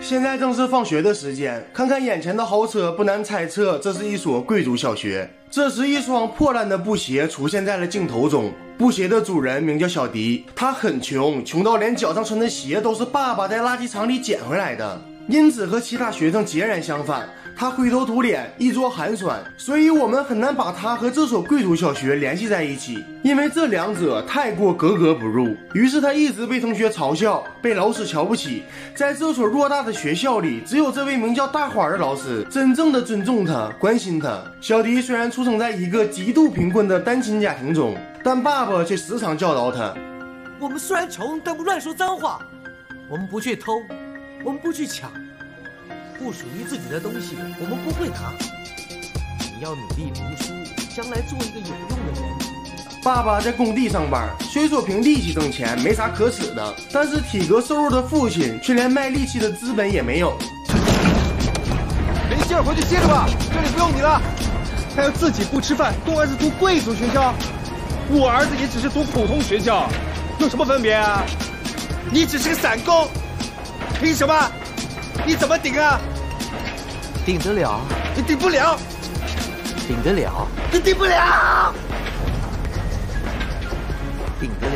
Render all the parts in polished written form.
现在正是放学的时间，看看眼前的豪车，不难猜测这是一所贵族小学。这时，一双破烂的布鞋出现在了镜头中。布鞋的主人名叫小迪，他很穷，穷到连脚上穿的鞋都是爸爸在垃圾场里捡回来的，因此和其他学生截然相反。他灰头土脸，衣着寒酸，所以我们很难把他和这所贵族小学联系在一起，因为这两者太过格格不入。于是他一直被同学嘲笑，被老师瞧不起。在这所偌大的学校里，只有这位名叫大花的老师真正的尊重他，关心他。小迪虽然出生在一个极度贫困的单亲家庭中，但爸爸却时常教导他：我们虽然穷，但不乱说脏话，我们不去偷，我们不去抢，不属于自己的东西我们不会拿。你要努力读书，将来做一个有用的人。爸爸在工地上班，虽说凭力气挣钱没啥可耻的，但是体格瘦弱的父亲却连卖力气的资本也没有。没劲儿回去歇着吧，这里不用你了。还要自己不吃饭，供儿子读贵族学校？我儿子也只是读普通学校，有什么分别啊？你只是个散工，凭什么？你怎么顶啊？顶得了？你顶不了。顶得了？你顶不了。顶得了。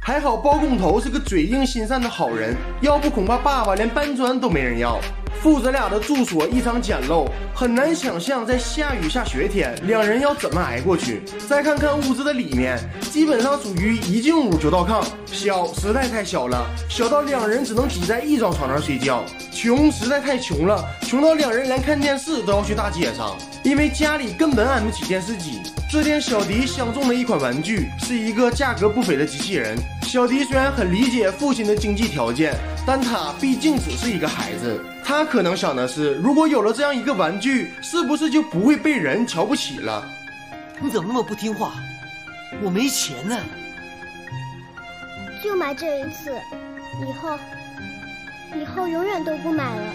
还好包工头是个嘴硬心善的好人，要不恐怕爸爸连搬砖都没人要。父子俩的住所异常简陋，很难想象在下雨下雪天两人要怎么挨过去。再看看屋子的里面，基本上属于一进屋就到炕，小实在太小了，小到两人只能挤在一张床上睡觉。穷实在太穷了，穷到两人连看电视都要去大街上，因为家里根本安不起电视机。这天小迪相中的一款玩具是一个价格不菲的机器人。小迪虽然很理解父亲的经济条件，但他毕竟只是一个孩子，他可能想的是，如果有了这样一个玩具，是不是就不会被人瞧不起了？你怎么那么不听话？我没钱呢。就买这一次，以后永远都不买了，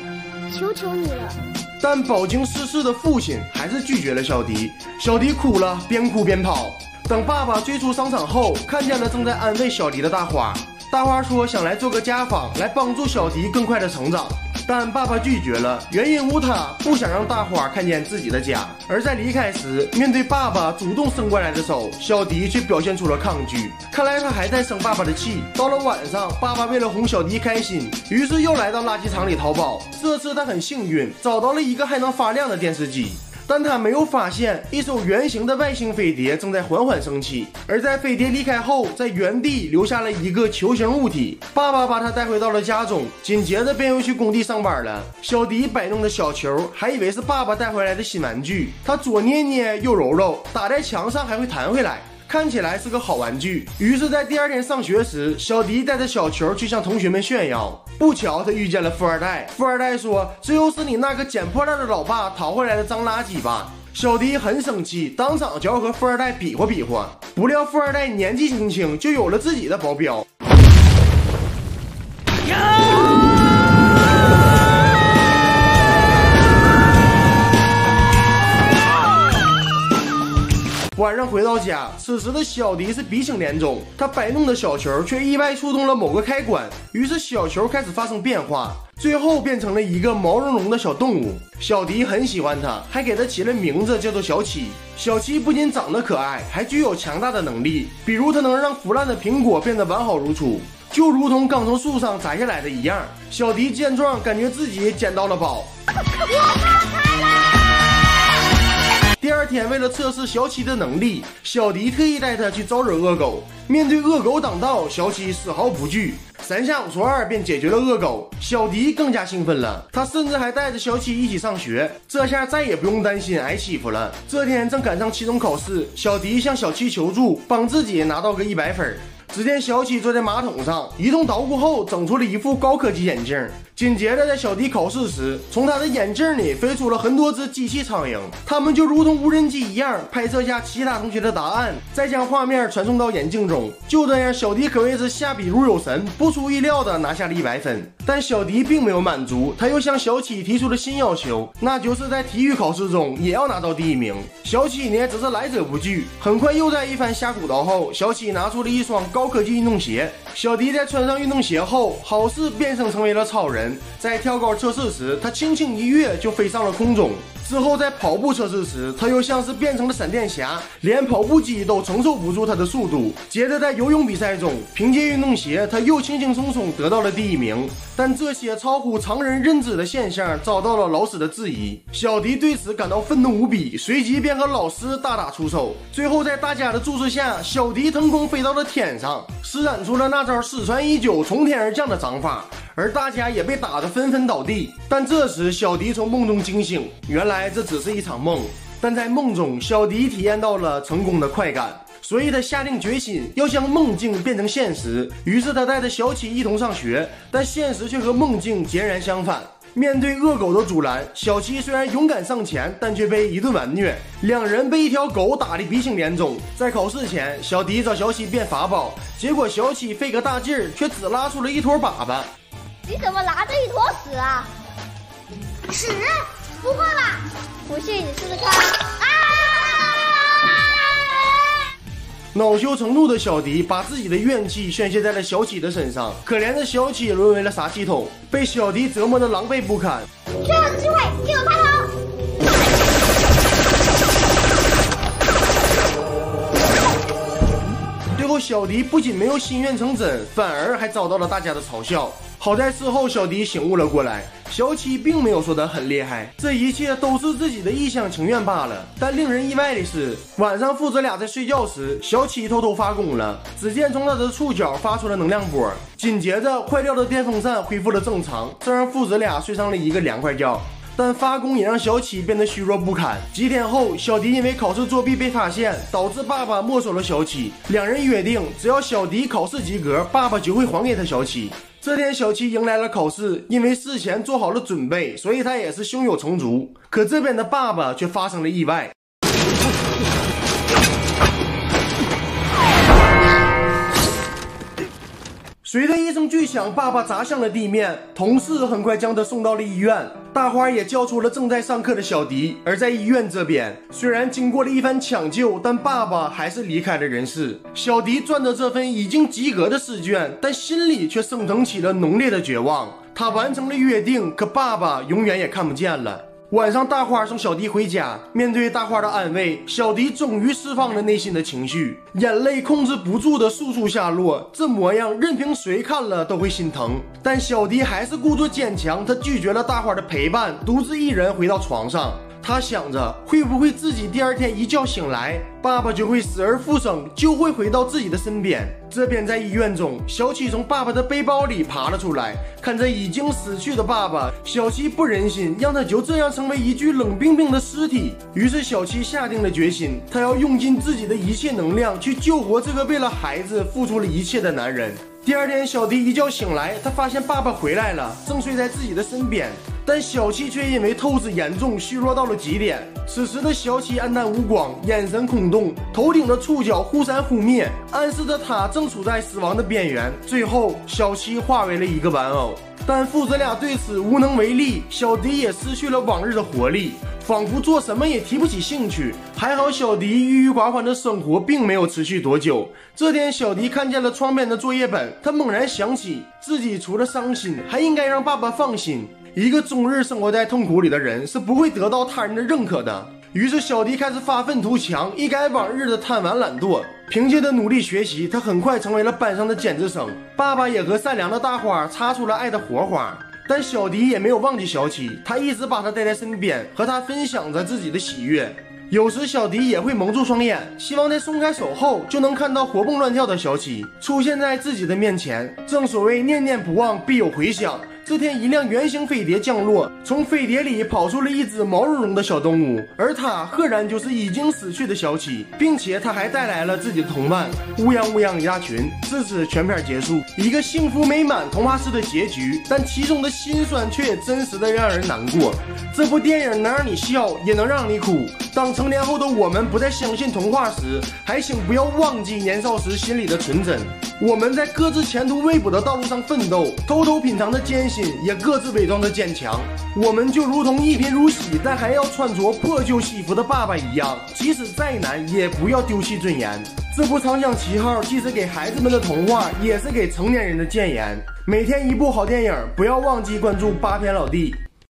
求求你了。但饱经世事的父亲还是拒绝了小迪。小迪哭了，边哭边跑。等爸爸追出商场后，看见了正在安慰小迪的大花。大花说想来做个家访，来帮助小迪更快的成长。但爸爸拒绝了，原因无他，不想让大花看见自己的家。而在离开时，面对爸爸主动伸过来的手，小迪却表现出了抗拒。看来他还在生爸爸的气。到了晚上，爸爸为了哄小迪开心，于是又来到垃圾场里淘宝。这次他很幸运，找到了一个还能发亮的电视机。但他没有发现一艘圆形的外星飞碟正在缓缓升起，而在飞碟离开后，在原地留下了一个球形物体。爸爸把他带回到了家中，紧接着便又去工地上班了。小迪摆弄的小球还以为是爸爸带回来的新玩具，他左捏捏右揉揉，打在墙上还会弹回来，看起来是个好玩具。于是在第二天上学时，小迪带着小球去向同学们炫耀。不巧他遇见了富二代，富二代说，这又是你那个捡破烂的老爸淘回来的脏垃圾吧。小迪很生气，当场就要和富二代比划比划。不料富二代年纪轻轻就有了自己的保镖。晚上回到家，此时的小迪是鼻青脸肿，他摆弄的小球却意外触动了某个开关，于是小球开始发生变化，最后变成了一个毛茸茸的小动物。小迪很喜欢它，还给它起了名字，叫做小七。小七不仅长得可爱，还具有强大的能力，比如它能让腐烂的苹果变得完好如初，就如同刚从树上摘下来的一样。小迪见状，感觉自己捡到了宝。第二天，为了测试小七的能力，小迪特意带他去招惹恶狗。面对恶狗挡道，小七丝毫不惧，3下5除2便解决了恶狗。小迪更加兴奋了，他甚至还带着小七一起上学，这下再也不用担心挨欺负了。这天正赶上期中考试，小迪向小七求助，帮自己拿到个100分。只见小七坐在马桶上，一通捣鼓后整出了一副高科技眼镜。紧接着在小迪考试时，从他的眼镜里飞出了很多只机器苍蝇，它们就如同无人机一样拍摄下其他同学的答案，再将画面传送到眼镜中。就这样，小迪可谓是下笔如有神，不出意料的拿下了100分。但小迪并没有满足，他又向小七提出了新要求，那就是在体育考试中也要拿到第1名。小七呢只是来者不拒，很快又在一番瞎鼓捣后，小七拿出了一双高科技运动鞋。小迪在穿上运动鞋后，好似变身成为了超人，人。在跳高测试时，他轻轻一跃就飞上了空中。之后在跑步测试时，他又像是变成了闪电侠，连跑步机都承受不住他的速度。接着在游泳比赛中，凭借运动鞋，他又轻轻松松得到了第1名。但这些超乎常人认知的现象遭到了老师的质疑，小迪对此感到愤怒无比，随即便和老师大打出手。最后在大家的注视下，小迪腾空飞到了天上，施展出了那招失传已久从天而降的掌法，而大家也被打得纷纷倒地。但这时小迪从梦中惊醒，原来这只是一场梦。但在梦中，小迪体验到了成功的快感，所以他下定决心要将梦境变成现实。于是他带着小启一同上学，但现实却和梦境截然相反。面对恶狗的阻拦，小七虽然勇敢上前，但却被一顿完虐。两人被一条狗打得鼻青脸肿。在考试前，小迪找小七变法宝，结果小七费个大劲儿，却只拉出了一坨粑粑。你怎么拿着一坨屎啊？屎？不会吧？不信你试试看。啊！恼羞成怒的小迪把自己的怨气宣泄在了小启的身上，可怜的小启沦为了杀气筒，被小迪折磨得狼狈不堪。最后的机会，给我开头！最后小迪不仅没有心愿成真，反而还遭到了大家的嘲笑。好在事后小迪醒悟了过来，小启并没有说得很厉害，这一切都是自己的一厢情愿罢了。但令人意外的是，晚上父子俩在睡觉时，小启偷偷发功了。只见从他的触角发出了能量波，紧接着坏掉的电风扇恢复了正常，这让父子俩睡上了一个凉快觉。但发功也让小启变得虚弱不堪。几天后，小迪因为考试作弊被发现，导致爸爸没收了小启。两人约定，只要小迪考试及格，爸爸就会还给他小启。这天，小七迎来了考试，因为事前做好了准备，所以他也是胸有成竹。可这边的爸爸却发生了意外。随着一声巨响，爸爸砸向了地面，同事很快将他送到了医院。大花也叫出了正在上课的小迪。而在医院这边，虽然经过了一番抢救，但爸爸还是离开了人世。小迪攥着这份已经及格的试卷，但心里却升腾起了浓烈的绝望。他完成了约定，可爸爸永远也看不见了。晚上，大花送小迪回家，面对大花的安慰，小迪终于释放了内心的情绪，眼泪控制不住的簌簌下落，这模样任凭谁看了都会心疼。但小迪还是故作坚强，他拒绝了大花的陪伴，独自一人回到床上。他想着，会不会自己第二天一觉醒来，爸爸就会死而复生，就会回到自己的身边。这边在医院中，小七从爸爸的背包里爬了出来，看着已经死去的爸爸，小七不忍心让他就这样成为一具冷冰冰的尸体。于是小七下定了决心，他要用尽自己的一切能量去救活这个为了孩子付出了一切的男人。第二天，小迪一觉醒来，他发现爸爸回来了，正睡在自己的身边。但小七却因为透支严重，虚弱到了极点。此时的小七黯淡无光，眼神空洞，头顶的触角忽闪忽灭，暗示着他正处在死亡的边缘。最后，小七化为了一个玩偶。但父子俩对此无能为力，小迪也失去了往日的活力，仿佛做什么也提不起兴趣。还好小迪郁郁寡欢的生活并没有持续多久。这天，小迪看见了窗边的作业本，他猛然想起自己除了伤心，还应该让爸爸放心。一个终日生活在痛苦里的人是不会得到他人的认可的。于是小迪开始发愤图强，一改往日的贪玩懒惰。凭借着努力学习，他很快成为了班上的尖子生。爸爸也和善良的大花擦出了爱的火花。但小迪也没有忘记小七，他一直把他带在身边，和他分享着自己的喜悦。有时小迪也会蒙住双眼，希望在松开手后就能看到活蹦乱跳的小七出现在自己的面前。正所谓念念不忘必有回响。这天，一辆圆形飞碟降落，从飞碟里跑出了一只毛茸茸的小动物，而它赫然就是已经死去的小七，并且它还带来了自己的同伴乌泱乌泱一大群。至此，全片结束，一个幸福美满童话式的结局，但其中的辛酸却也真实的让人难过。这部电影能让你笑，也能让你哭。当成年后的我们不再相信童话时，还请不要忘记年少时心里的纯真。我们在各自前途未卜的道路上奋斗，偷偷品尝着艰辛，也各自伪装着坚强。我们就如同一贫如洗但还要穿着破旧西服的爸爸一样，即使再难也不要丢弃尊严。这部《长江7号》既是给孩子们的童话，也是给成年人的谏言。每天一部好电影，不要忘记关注8篇老弟。